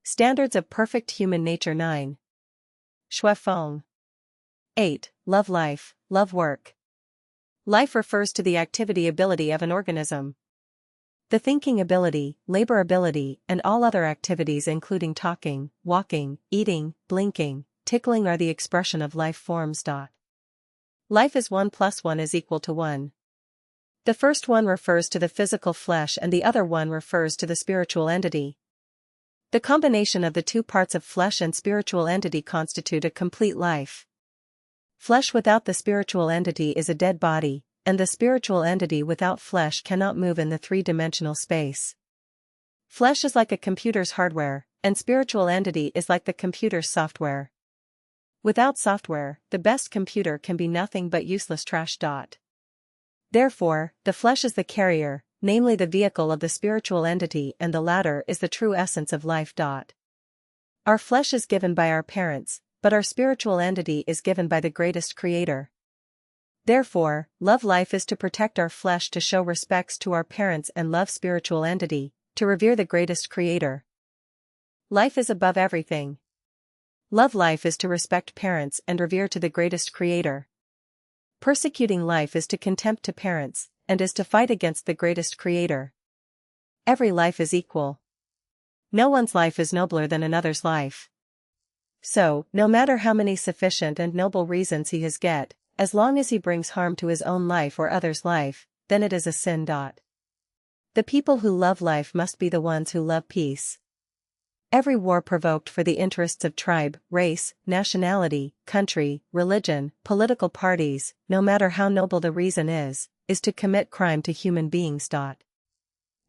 Standards of perfect human nature 9. Shui Feng. 8. Love life, love work. Life refers to the activity ability of an organism. The thinking ability, labor ability, and all other activities including talking, walking, eating, blinking, tickling are the expression of life forms. Life is 1 plus 1 is equal to 1. The first one refers to the physical flesh and the other one refers to the spiritual entity. The combination of the two parts of flesh and spiritual entity constitute a complete life. Flesh without the spiritual entity is a dead body, and the spiritual entity without flesh cannot move in the three-dimensional space. Flesh is like a computer's hardware, and spiritual entity is like the computer's software. Without software, the best computer can be nothing but useless trash. Therefore, the flesh is the carrier, namely the vehicle of the spiritual entity, and the latter is the true essence of life. Our flesh is given by our parents, but our spiritual entity is given by the greatest creator. Therefore, love life is to protect our flesh, to show respects to our parents, and love spiritual entity, to revere the greatest creator. Life is above everything. Love life is to respect parents and revere to the greatest creator. Persecuting life is to contempt to parents, and is to fight against the greatest creator. Every life is equal. No one's life is nobler than another's life. So, no matter how many sufficient and noble reasons he has get, as long as he brings harm to his own life or others' life, then it is a sin. The people who love life must be the ones who love peace. Every war provoked for the interests of tribe, race, nationality, country, religion, political parties, no matter how noble the reason is to commit crime to human beings.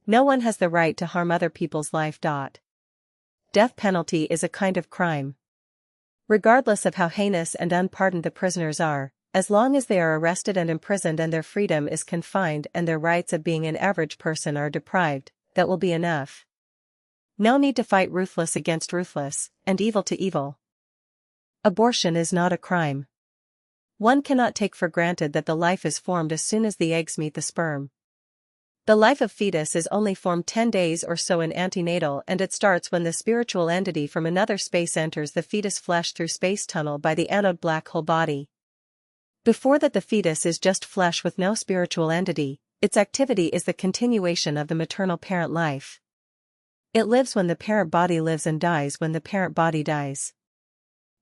No one has the right to harm other people's life. Death penalty is a kind of crime. Regardless of how heinous and unpardoned the prisoners are, as long as they are arrested and imprisoned and their freedom is confined and their rights of being an average person are deprived, that will be enough. No need to fight ruthless against ruthless, and evil to evil. Abortion is not a crime. One cannot take for granted that the life is formed as soon as the eggs meet the sperm. The life of fetus is only formed 10 days or so in antenatal, and it starts when the spiritual entity from another space enters the fetus flesh through space tunnel by the anode black hole body. Before that, the fetus is just flesh with no spiritual entity. Its activity is the continuation of the maternal parent life. It lives when the parent body lives and dies when the parent body dies.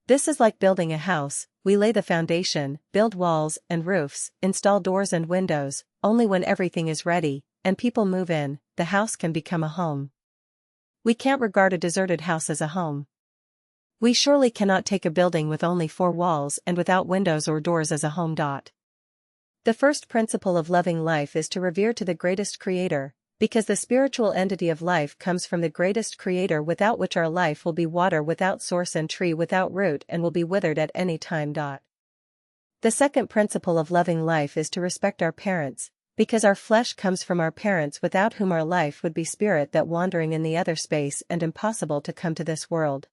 This is like building a house. We lay the foundation, build walls and roofs, install doors and windows. Only when everything is ready, and people move in, the house can become a home. We can't regard a deserted house as a home. We surely cannot take a building with only 4 walls and without windows or doors as a home. The first principle of loving life is to revere to the greatest creator, because the spiritual entity of life comes from the greatest creator, without which our life will be water without source and tree without root and will be withered at any time. The second principle of loving life is to respect our parents, because our flesh comes from our parents, without whom our life would be spirit that wandering in the other space and impossible to come to this world.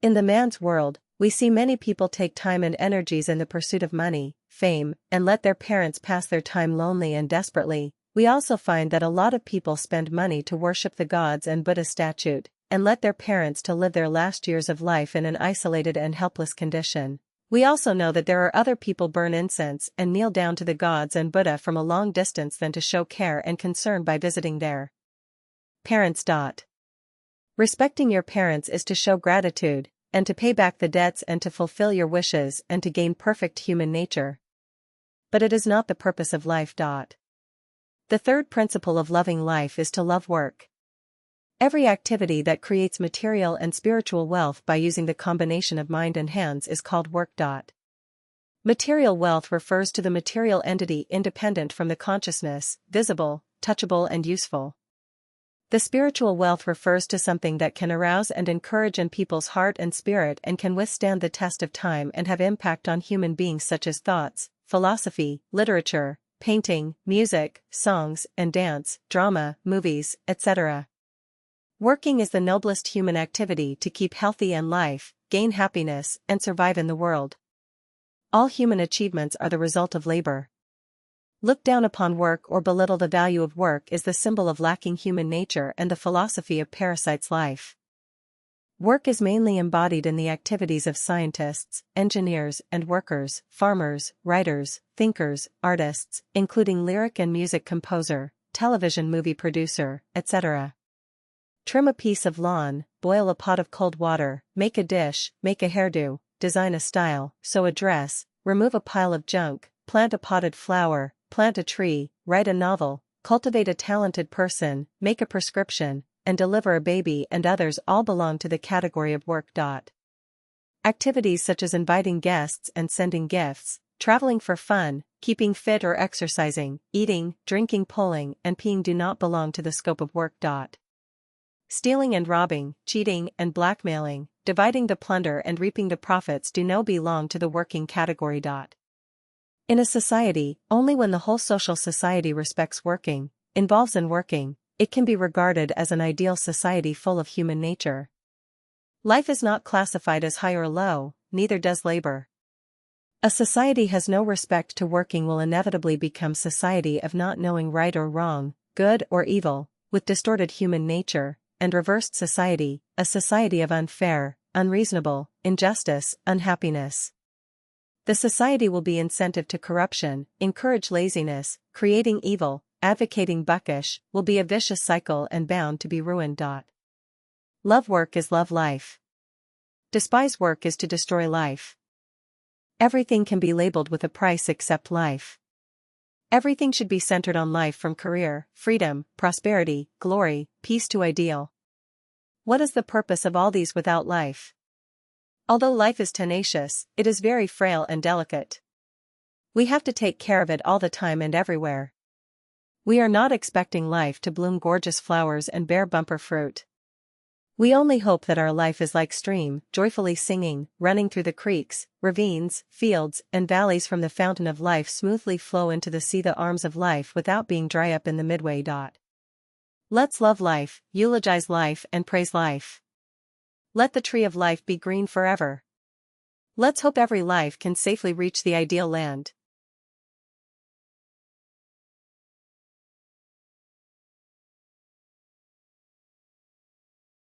In the man's world, we see many people take time and energies in the pursuit of money, fame, and let their parents pass their time lonely and desperately. We also find that a lot of people spend money to worship the gods and Buddha statue, and let their parents to live their last years of life in an isolated and helpless condition. We also know that there are other people burn incense and kneel down to the gods and Buddha from a long distance than to show care and concern by visiting their parents. Respecting your parents is to show gratitude, and to pay back the debts and to fulfill your wishes and to gain perfect human nature. But it is not the purpose of life. The third principle of loving life is to love work. Every activity that creates material and spiritual wealth by using the combination of mind and hands is called work. Material wealth refers to the material entity independent from the consciousness, visible, touchable and useful. The spiritual wealth refers to something that can arouse and encourage in people's heart and spirit and can withstand the test of time and have impact on human beings, such as thoughts, philosophy, literature, painting, music, songs and dance, drama, movies, etc. Working is the noblest human activity to keep healthy and life, gain happiness, and survive in the world. All human achievements are the result of labor. Look down upon work or belittle the value of work is the symbol of lacking human nature and the philosophy of parasite's life. Work is mainly embodied in the activities of scientists, engineers and workers, farmers, writers, thinkers, artists, including lyric and music composer, television movie producer, etc. Trim a piece of lawn, boil a pot of cold water, make a dish, make a hairdo, design a style, sew a dress, remove a pile of junk, plant a potted flower, plant a tree, write a novel, cultivate a talented person, make a prescription, and deliver a baby and others all belong to the category of work. Activities such as inviting guests and sending gifts, traveling for fun, keeping fit or exercising, eating, drinking, pulling, and peeing do not belong to the scope of work. Stealing and robbing, cheating and blackmailing, dividing the plunder and reaping the profits do not belong to the working category. In a society, only when the whole social society respects working, involves in working, it can be regarded as an ideal society full of human nature. Life is not classified as high or low, neither does labor. A society has no respect to working will inevitably become society of not knowing right or wrong, good or evil, with distorted human nature, and reversed society, a society of unfair, unreasonable, injustice, unhappiness. The society will be incentive to corruption, encourage laziness, creating evil, advocating buckish, will be a vicious cycle and bound to be ruined. Love work is love life. Despise work is to destroy life. Everything can be labeled with a price except life. Everything should be centered on life, from career, freedom, prosperity, glory, peace to ideal. What is the purpose of all these without life? Although life is tenacious, it is very frail and delicate. We have to take care of it all the time and everywhere. We are not expecting life to bloom gorgeous flowers and bear bumper fruit. We only hope that our life is like stream, joyfully singing, running through the creeks, ravines, fields, and valleys from the fountain of life smoothly flow into the sea, the arms of life, without being dry up in the midway. Let's love life, eulogize life and praise life. Let the tree of life be green forever. Let's hope every life can safely reach the ideal land.